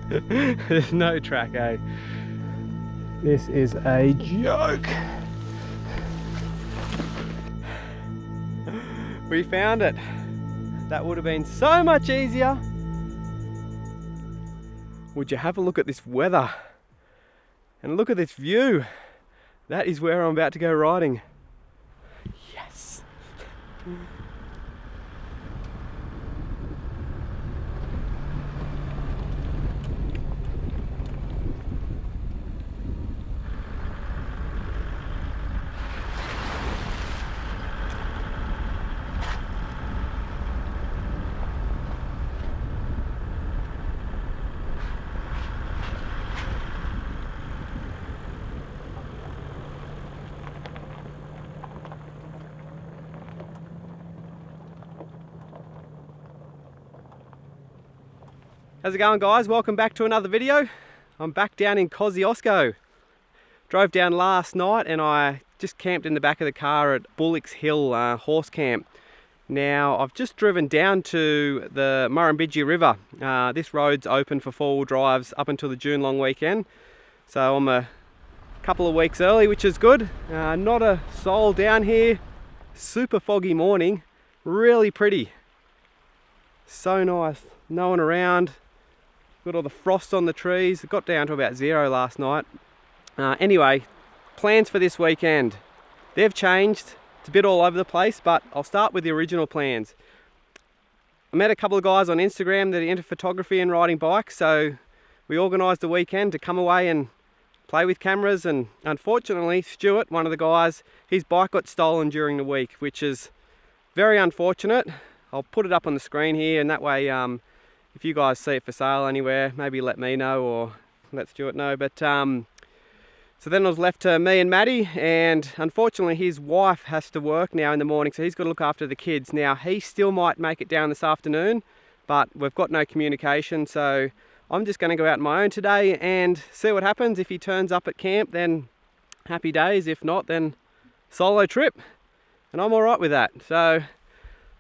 There's no track, eh? This is a joke. We found it. That would have been so much easier. Would you have a look at this weather? And look at this view. That is where I'm about to go riding. Yes. How's it going, guys? Welcome back to another video. I'm back down in Kosciuszko. Drove down last night and I just camped in the back of the car at Bullock's Hill horse camp. Now I've just driven down to the Murrumbidgee River. This road's open for four-wheel drives up until the June long weekend. So I'm a couple of weeks early, which is good. Not a soul down here. Super foggy morning, really pretty. So nice, no one around. Got all the frost on the trees. It got down to about 0 last night. Anyway, plans for this weekend. They've changed. It's a bit all over the place, but I'll start with the original plans. I met a couple of guys on Instagram that are into photography and riding bikes, so we organised the weekend to come away and play with cameras, and unfortunately Stuart, one of the guys, his bike got stolen during the week, which is very unfortunate. I'll put it up on the screen here, and that way if you guys see it for sale anywhere, maybe let me know or let Stuart know. But so then I was left to me and Mattie, and unfortunately his wife has to work now in the morning, so he's got to look after the kids. Now he still might make it down this afternoon, but we've got no communication, so I'm just going to go out on my own today and see what happens. If he turns up at camp, then happy days. If not, then solo trip, and I'm all right with that. So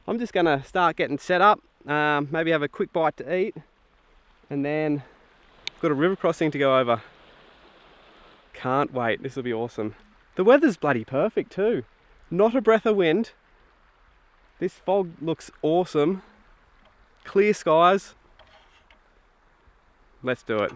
I'm just going to start getting set up. Maybe have a quick bite to eat, and then got a river crossing to go over. Can't wait, this will be awesome. The weather's bloody perfect too. Not a breath of wind. This fog looks awesome. Clear skies. Let's do it.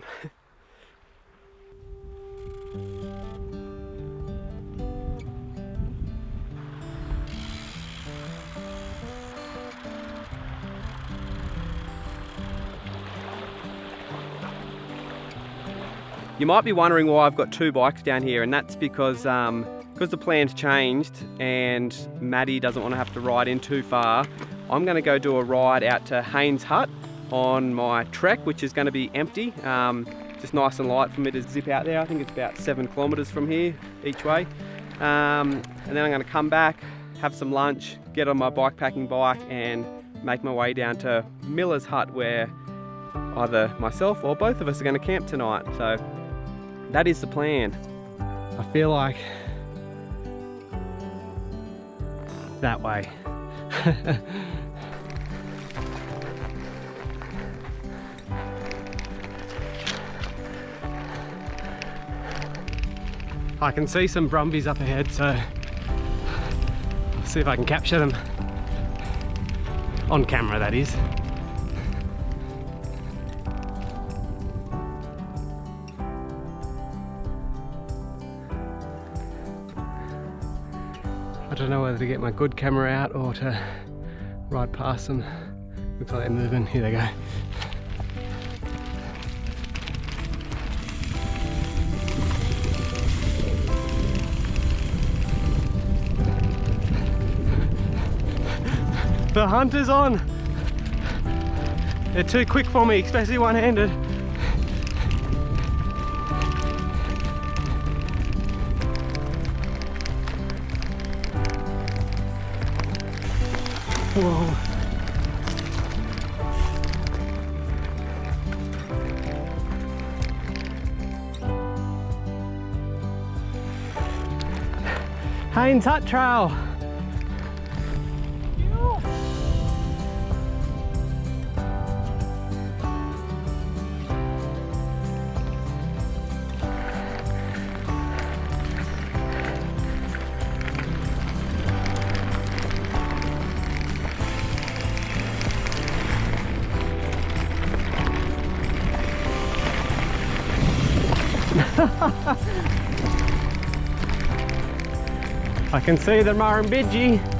You might be wondering why I've got two bikes down here, and that's because the plan's changed and Mattie doesn't want to have to ride in too far. I'm going to go do a ride out to Hains Hut on my trek, which is going to be empty. Just nice and light for me to zip out there. I think it's about 7 kilometres from here each way. And then I'm going to come back, have some lunch, get on my bikepacking bike and make my way down to Miller's Hut, where either myself or both of us are going to camp tonight. So that is the plan. I feel like that way. I can see some brumbies up ahead, so I'll see if I can capture them. On camera, that is. I don't know whether to get my good camera out or to ride past them. Looks like they're moving. Here they go. The hunt is on. They're too quick for me, especially one-handed. Whoa. Hains Hut Trail. I can see the Murrumbidgee.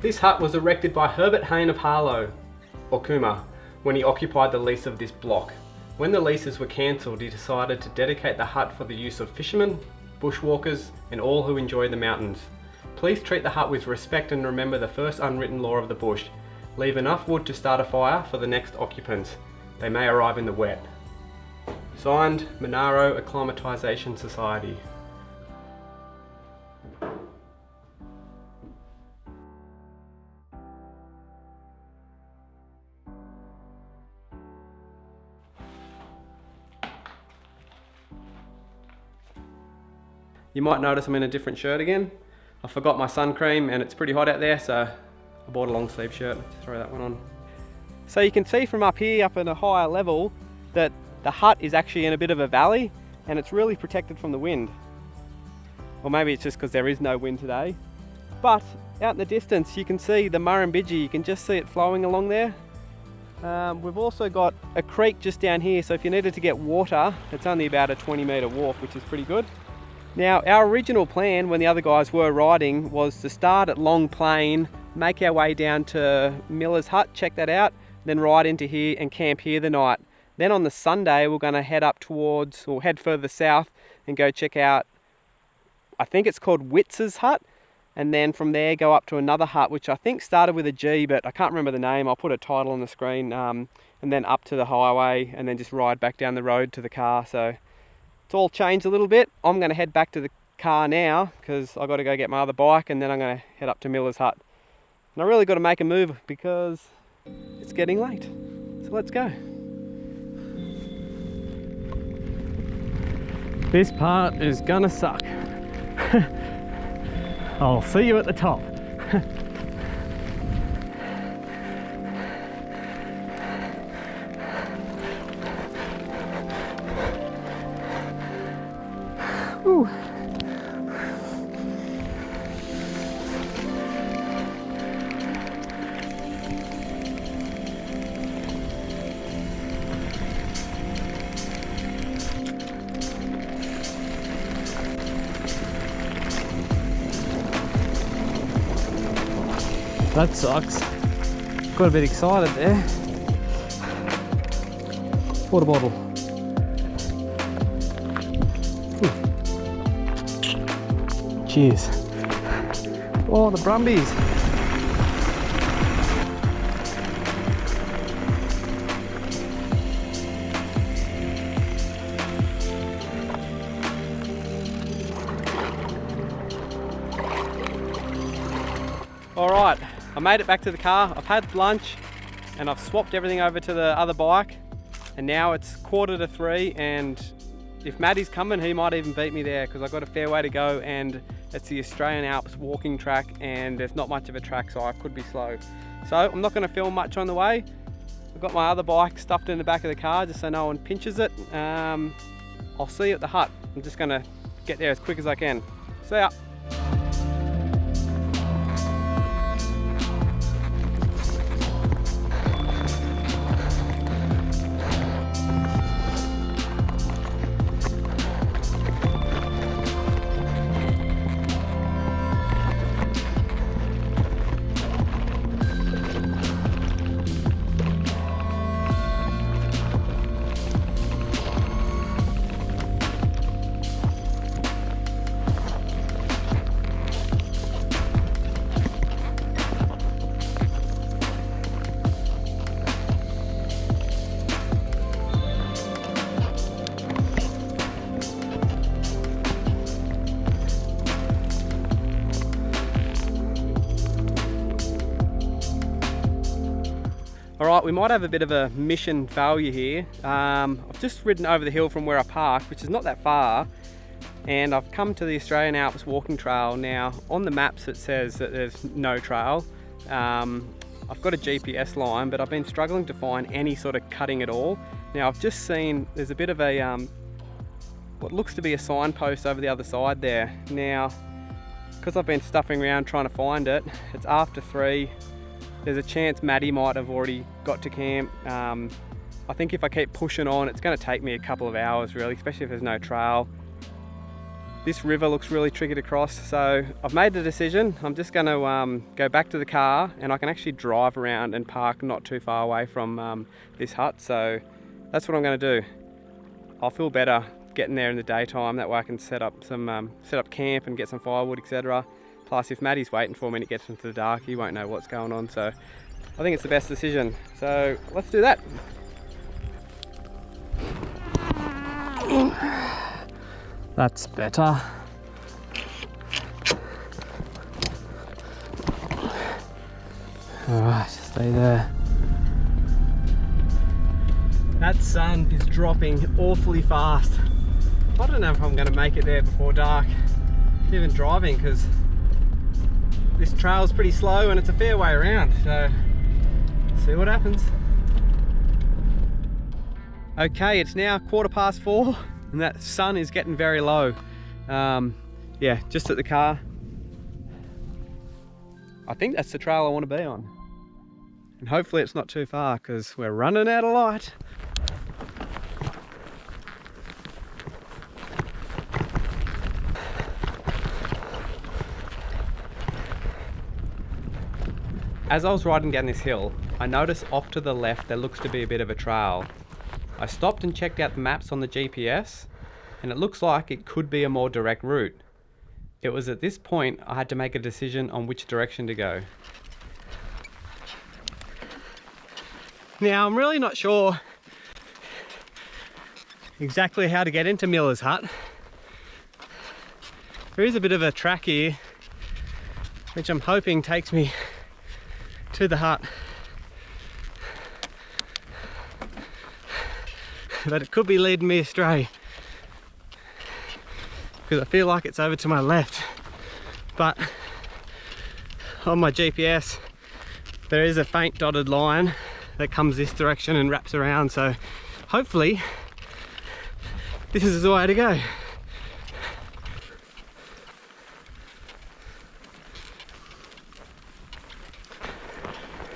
This hut was erected by Herbert Hain of Harlow, or Kuma, when he occupied the lease of this block. When the leases were cancelled, he decided to dedicate the hut for the use of fishermen, bushwalkers, and all who enjoy the mountains. Please treat the hut with respect and remember the first unwritten law of the bush. Leave enough wood to start a fire for the next occupants. They may arrive in the wet. Signed, Monaro Acclimatisation Society. You might notice I'm in a different shirt again. I forgot my sun cream and it's pretty hot out there, so I bought a long sleeve shirt. Let's throw that one on. So you can see from up here, up at a higher level, that the hut is actually in a bit of a valley and it's really protected from the wind. Or maybe it's just because there is no wind today. But out in the distance you can see the Murrumbidgee, you can just see it flowing along there. We've also got a creek just down here, so if you needed to get water, it's only about a 20-metre walk, which is pretty good. Now, our original plan when the other guys were riding was to start at Long Plain, make our way down to Miller's Hut, check that out, then ride into here and camp here the night. Then on the Sunday, we're going to head up towards, or head further south and go check out, I think it's called Witz's Hut, and then from there go up to another hut, which I think started with a G, but I can't remember the name. I'll put a title on the screen, and then up to the highway, and then just ride back down the road to the car. So it's all changed a little bit. I'm going to head back to the car now because I've got to go get my other bike, and then I'm going to head up to Miller's Hut. And I really got to make a move because it's getting late. So let's go. This part is gonna suck. I'll see you at the top. Ooh. That sucks. Got a bit excited there. Water bottle. Cheers. Oh, the Brumbies. All right, I made it back to the car. I've had lunch and I've swapped everything over to the other bike, and now it's 2:45, and if Mattie's coming, he might even beat me there because I've got a fair way to go, and it's the Australian Alps walking track and there's not much of a track, so I could be slow. So I'm not going to film much on the way. I've got my other bike stuffed in the back of the car just so no one pinches it. I'll see you at the hut. I'm just going to get there as quick as I can. See ya. Alright, we might have a bit of a mission failure here. I've just ridden over the hill from where I parked, which is not that far, and I've come to the Australian Alps walking trail. Now on the maps it says that there's no trail. I've got a GPS line, but I've been struggling to find any sort of cutting at all. Now I've just seen there's a bit of a what looks to be a signpost over the other side there. Now because I've been stuffing around trying to find it, it's after 3. There's a chance Mattie might have already got to camp. I think if I keep pushing on, it's going to take me a couple of hours really, especially if there's no trail. This river looks really tricky to cross, so I've made the decision. I'm just going to go back to the car, and I can actually drive around and park not too far away from this hut. So that's what I'm going to do. I'll feel better getting there in the daytime. That way I can set up camp and get some firewood, etc. Plus, if Mattie's waiting for me and it gets into the dark, he won't know what's going on. So I think it's the best decision. So let's do that. That's better. Alright, stay there. That sun is dropping awfully fast. I don't know if I'm going to make it there before dark, even driving, because this trail's pretty slow and it's a fair way around, so see what happens. Okay, it's now 4:15 and that sun is getting very low. Yeah, just at the car. I think that's the trail I want to be on. And hopefully it's not too far because we're running out of light. As I was riding down this hill, I noticed off to the left there looks to be a bit of a trail. I stopped and checked out the maps on the GPS, and it looks like it could be a more direct route. It was at this point I had to make a decision on which direction to go. Now I'm really not sure exactly how to get into Miller's Hut. There is a bit of a track here, which I'm hoping takes me to the hut. But it could be leading me astray because I feel like it's over to my left, but on my GPS there is a faint dotted line that comes this direction and wraps around, so hopefully this is the way to go.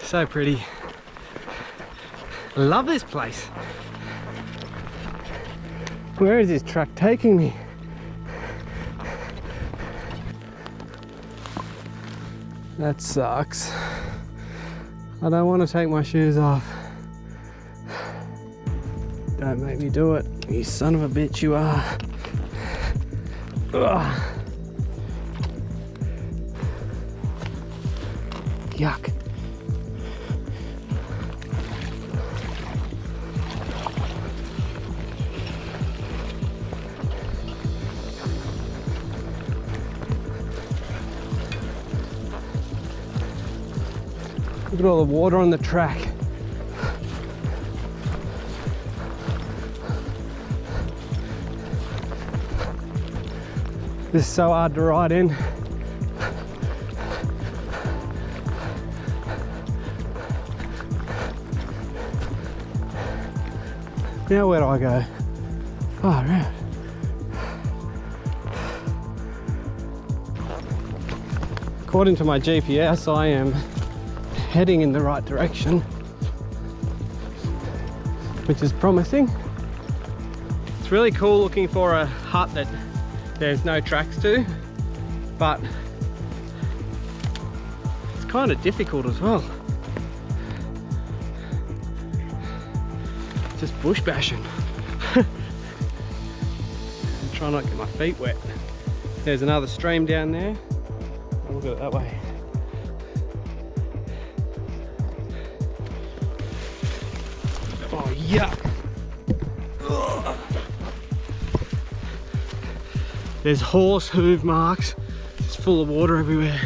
So pretty. Love this place. Where is this track taking me? That sucks. I don't want to take my shoes off. Don't make me do it, you son of a bitch you are. Ugh. Yuck. Look at all the water on the track. This is so hard to ride in. Now where do I go? Far out. According to my GPS, I am heading in the right direction, which is promising. It's really cool looking for a hut that there's no tracks to, but it's kind of difficult as well. Just bush bashing. Try not to get my feet wet. There's another stream down there. I'll look at it that way. Oh, yuck. Ugh. There's horse hoof marks. It's full of water everywhere.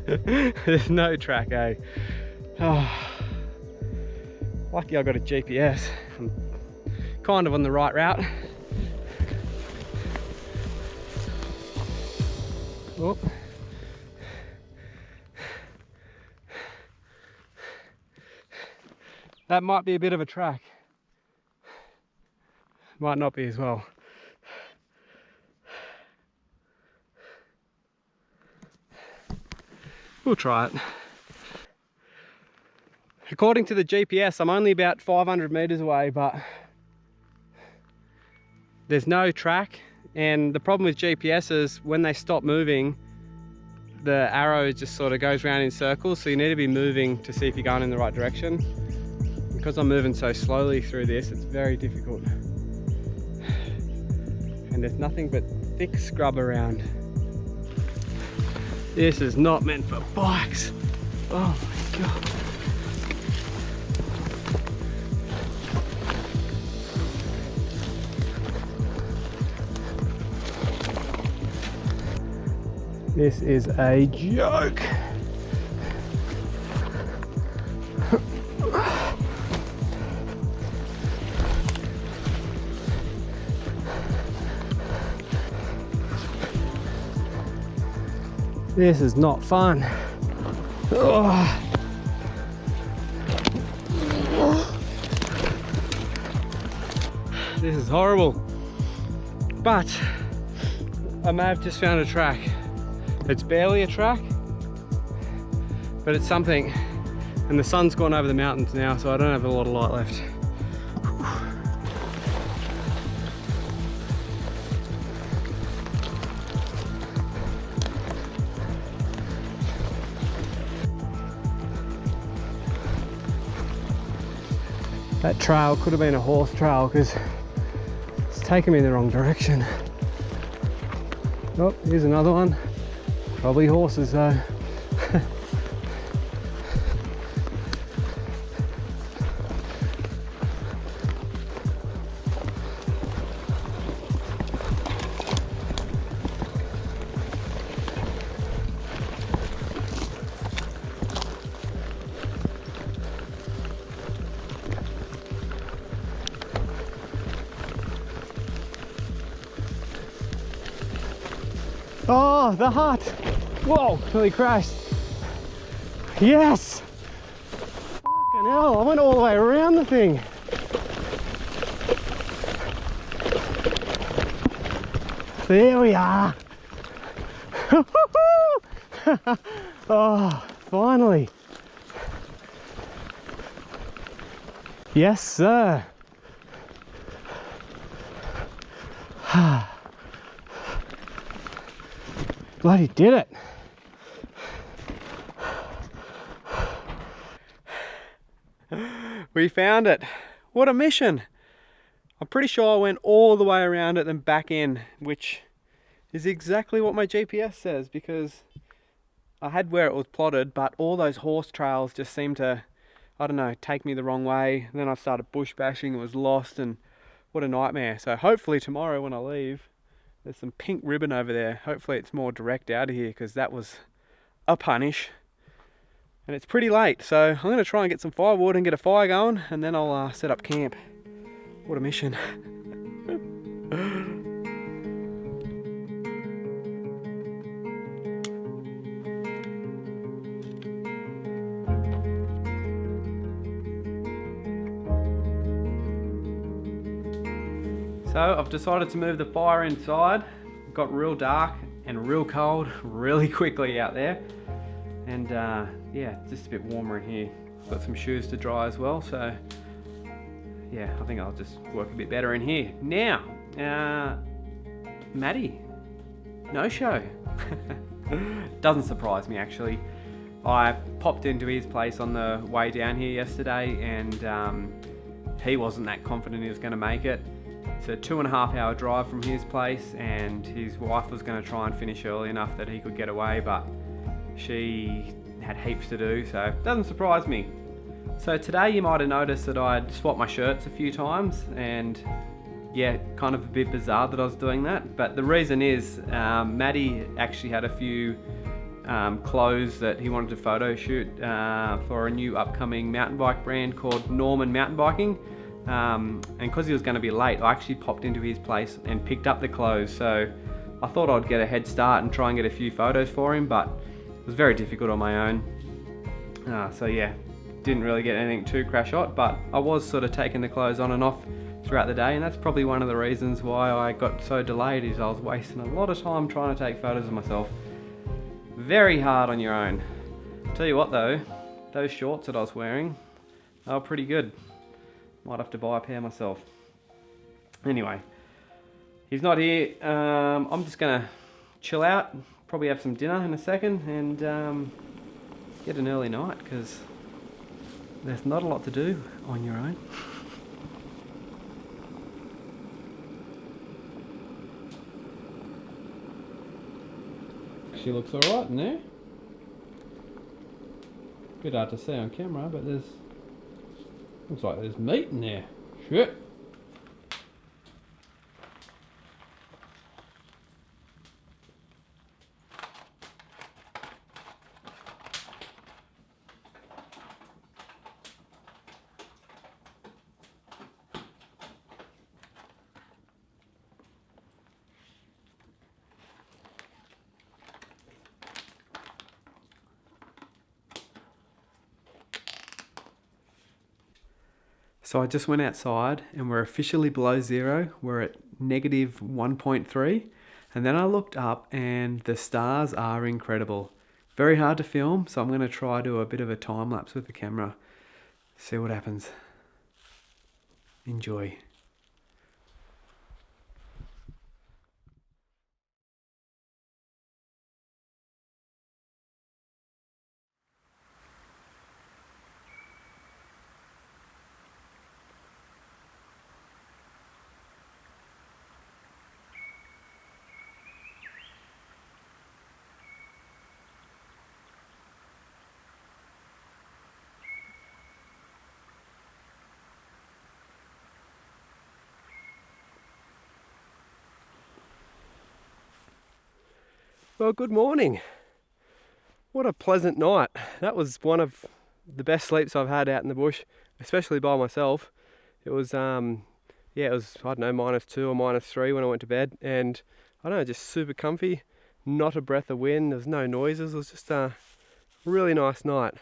There's no track, eh? Oh. Lucky I got a GPS. I'm kind of on the right route. Oh. That might be a bit of a track. Might not be as well. We'll try it. According to the GPS, I'm only about 500 meters away, but there's no track. And the problem with GPS is when they stop moving, the arrow just sort of goes around in circles. So you need to be moving to see if you're going in the right direction. Because I'm moving so slowly through this, it's very difficult. And there's nothing but thick scrub around. This is not meant for bikes. Oh my God. This is a joke. This is not fun. Oh. This is horrible. But I may have just found a track. It's barely a track, but it's something. And the sun's gone over the mountains now, so I don't have a lot of light left. That trail could have been a horse trail because it's taken me in the wrong direction. Oh, here's another one. Probably horses though. Oh, the hut! Whoa, nearly crashed. Yes! Fucking hell, I went all the way around the thing. There we are. Oh, finally. Yes, sir. Bloody did it. We found it. What a mission. I'm pretty sure I went all the way around it and back in, which is exactly what my GPS says, because I had where it was plotted, but all those horse trails just seemed to, I don't know, take me the wrong way. And then I started bush bashing, it was lost, and what a nightmare. So hopefully tomorrow when I leave, there's some pink ribbon over there. Hopefully it's more direct out of here, because that was a punish. And it's pretty late, so I'm going to try and get some firewood and get a fire going, and then I'll set up camp. What a mission. So I've decided to move the fire inside. It got real dark and real cold really quickly out there. And yeah, it's just a bit warmer in here. I've got some shoes to dry as well, so yeah, I think I'll just work a bit better in here. Now, Mattie, no show. Doesn't surprise me actually. I popped into his place on the way down here yesterday, and he wasn't that confident he was going to make it. It's a 2.5 hour drive from his place, and his wife was going to try and finish early enough that he could get away, but she had heaps to do, so it doesn't surprise me. So today you might have noticed that I'd swapped my shirts a few times, and yeah, kind of a bit bizarre that I was doing that, but the reason is Mattie actually had a few clothes that he wanted to photo shoot for a new upcoming mountain bike brand called Norman Mountain Biking. And because he was going to be late, I actually popped into his place and picked up the clothes. So I thought I'd get a head start and try and get a few photos for him, but it was very difficult on my own. So yeah, didn't really get anything too crash hot, but I was sort of taking the clothes on and off throughout the day, and that's probably one of the reasons why I got so delayed, is I was wasting a lot of time trying to take photos of myself. Very hard on your own. Tell you what though, those shorts that I was wearing, they were pretty good. Might have to buy a pair myself. Anyway, he's not here. I'm just gonna chill out, probably have some dinner in a second, and get an early night, because there's not a lot to do on your own. She looks alright in there. Bit hard to see on camera, but looks like there's meat in there. Shit. So I just went outside and we're officially below zero. We're at negative 1.3. And then I looked up and the stars are incredible. Very hard to film, so I'm going to try do a bit of a time lapse with the camera. See what happens. Enjoy. Well, good morning. What a pleasant night. That was one of the best sleeps I've had out in the bush, especially by myself. It was, it was, I don't know, -2 or -3 when I went to bed, and I don't know, just super comfy, not a breath of wind, there's no noises. It was just a really nice night.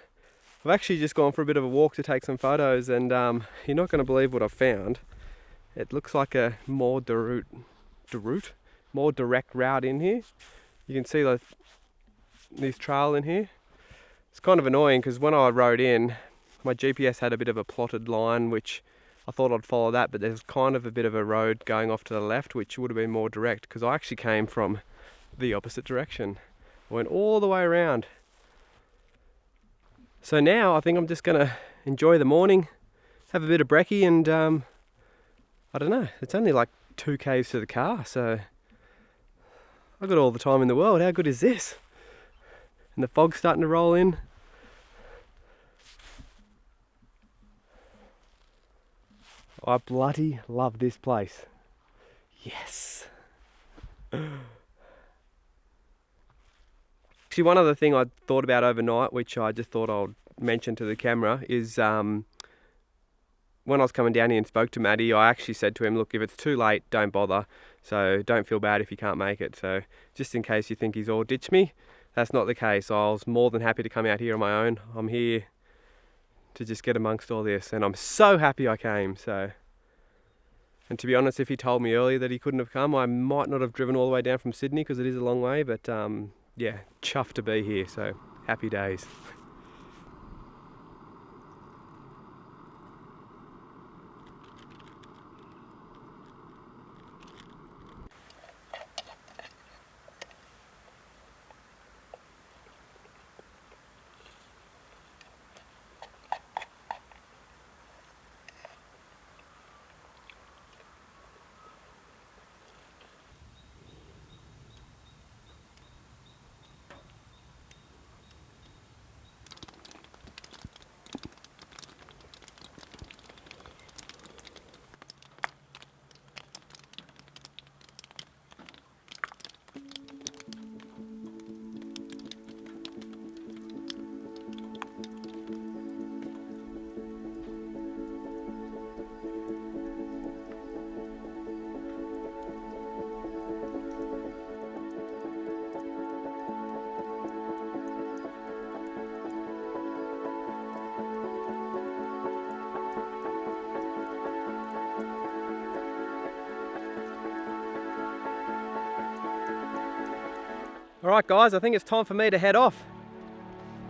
I've actually just gone for a bit of a walk to take some photos, and you're not going to believe what I've found. It looks like a more direct route in here. You can see this trail in here. It's kind of annoying because when I rode in, my GPS had a bit of a plotted line, which I thought I'd follow that, but there's kind of a bit of a road going off to the left, which would have been more direct, because I actually came from the opposite direction. I went all the way around. So now I think I'm just gonna enjoy the morning, have a bit of brekkie, and I don't know, it's only like 2 k's to the car, so I've got all the time in the world. How good is this? And the fog's starting to roll in. I bloody love this place. Yes. Actually, one other thing I thought about overnight, which I just thought I'd mention to the camera, is when I was coming down here and spoke to Mattie, I actually said to him, look, if it's too late, don't bother. So don't feel bad if you can't make it. So just in case you think he's all ditched me, that's not the case. I was more than happy to come out here on my own. I'm here to just get amongst all this, and I'm so happy I came. So, and to be honest, if he told me earlier that he couldn't have come, I might not have driven all the way down from Sydney, because it is a long way, but yeah, chuffed to be here. So happy days. Alright guys, I think it's time for me to head off.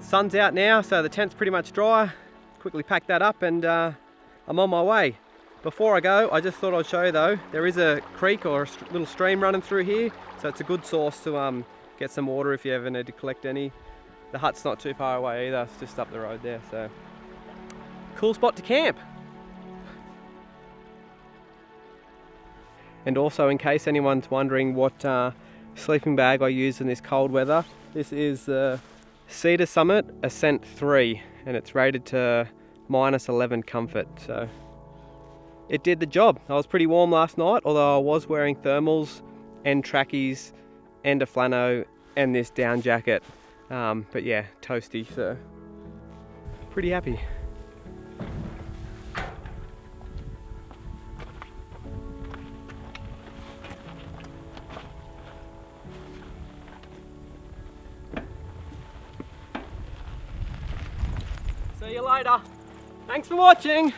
Sun's out now, so the tent's pretty much dry. Quickly pack that up and I'm on my way. Before I go, I just thought I'd show you though, there is a creek or a little stream running through here, so it's a good source to get some water if you ever need to collect any. The hut's not too far away either, it's just up the road there, so cool spot to camp. And also, in case anyone's wondering what sleeping bag I use in this cold weather, this is the Cedar Summit Ascent 3 and it's rated to -11 comfort, so it did the job. I was pretty warm last night, although I was wearing thermals and trackies and a flannel and this down jacket, but yeah, toasty, so pretty happy. See you later. Thanks for watching.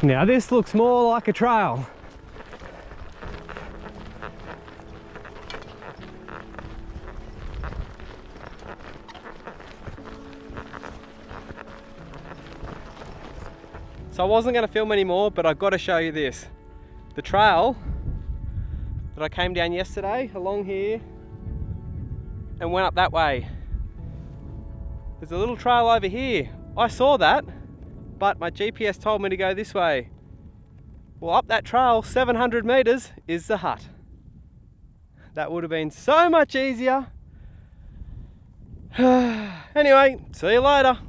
Now this looks more like a trail. So I wasn't going to film anymore, but I've got to show you this. The trail that I came down yesterday along here and went up that way. There's a little trail over here. I saw that, but my GPS told me to go this way. Well, up that trail, 700 meters, is the hut. That would have been so much easier. Anyway, see you later.